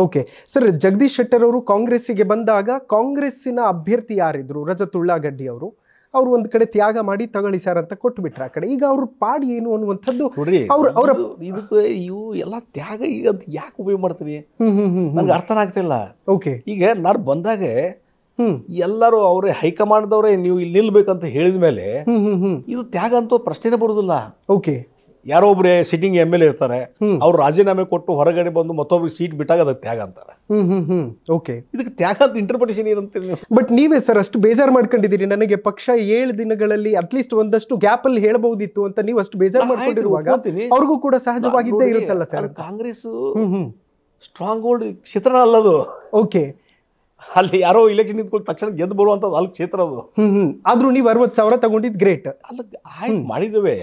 Okay sir, Jagadish Shettar ಅವರು ಕಾಂಗ್ರೆಸ್ಸಿಗೆ ಬಂದಾಗ ಕಾಂಗ್ರೆಸ್ಸಿನ ಅಭ್ಯರ್ಥಿ ಯಾರಿದ್ರು, ರಜತ್ ಉಳ್ಳಾಗಡ್ಡಿ ಅವರು ಒಂದು ಕಡೆ ತ್ಯಾಗ ಮಾಡಿ ತಗೊಳ್ಳಿ ಸರ್ ಅಂತ ಕೊಟ್ಬಿಟ್ರೆ ಆ ಕಡೆ. ಈಗ ಅವ್ರ ಪಾಡಿ ಏನು ಅನ್ನುವಂಥದ್ದು ನೋಡ್ರಿ, ಅವ್ರ ಇದಕ್ಕೆ ಇವು ಎಲ್ಲ ತ್ಯಾಗ ಈಗ ಅಂತ ಯಾಕೆ ಉಪಯೋಗ ಮಾಡ್ತೀರಿ ನನ್ಗೆ ಅರ್ಥನ ಆಗ್ತಿಲ್ಲ. ಓಕೆ, ಈಗ ನಾನು ಬಂದಾಗ ಎಲ್ಲರೂ ಅವರೇ ಹೈಕಮಾಂಡ್ದವ್ರೆ ನೀವು ಇಲ್ಲಿ ನಿಲ್ಬೇಕಂತ ಹೇಳಿದ ಮೇಲೆ ಇದು ತ್ಯಾಗ ಅಂತೂ ಪ್ರಶ್ನೆನೇ ಬರುದಿಲ್ಲ. ಓಕೆ, ಯಾರೋ ಒಬ್ರೆ ಸಿಟ್ಟಿಂಗ್ MLA ಇರ್ತಾರೆ, ಅವ್ರು ರಾಜೀನಾಮೆ ಕೊಟ್ಟು ಹೊರಗಡೆ ಬಂದು ಮತ್ತೊಬ್ರಿಗೆ ಸೀಟ್ ಬಿಟ್ಟಾಗ ಅದಕ್ಕೆ ತ್ಯಾಗ ಅಂತಾರೆ. ಓಕೆ, ಇದಕ್ಕೆ ತ್ಯಾಗ ಅಂತ ಇಂಟರ್ಪ್ರಿಟೇಷನ್ ಏನಂತೀರಿ ನೀವು? ಬಟ್ ನೀವೇ ಸರ್ ಅಷ್ಟು ಬೇಜಾರು ಮಾಡ್ಕೊಂಡಿದ್ದೀರಿ, ನನಗೆ ಪಕ್ಷ 7 ದಿನಗಳಲ್ಲಿ ಅಟ್ಲೀಸ್ಟ್ ಒಂದಷ್ಟು ಗ್ಯಾಪ್ ಅಲ್ಲಿ ಹೇಳಬಹುದಿತ್ತು ಅಂತ ನೀವು ಅಷ್ಟು ಬೇಜಾರು ಮಾಡ್ಕೊಂಡಿರುವಾಗ ಅವ್ರಿಗೂ ಕೂಡ ಸಹಜವಾಗಿದ್ದೇ ಇರುತ್ತಲ್ಲ ಸರ್. ಕಾಂಗ್ರೆಸ್ ಸ್ಟ್ರಾಂಗ್ ಹೋಲ್ಡ್ ಕ್ಷೇತ್ರ ಅಲ್ಲದು. ಓಕೆ, ಅಲ್ಲಿ ಯಾರೋ ಇಲೆಕ್ಷನ್ ನಿಂತ್ಕೊಂಡು ತಕ್ಷಣ ಗೆದ್ದು ಬರುವಂಥದ್ದು ಅಲ್ಲಿ ಕ್ಷೇತ್ರ ಅದು. ಆದ್ರೂ ನೀವು 60,000 ತಗೊಂಡಿದ್ದು ಗ್ರೇಟ್ ಅಲ್ಲ, ಆಯ್ತು ಮಾಡಿದ್ದೇವೆ.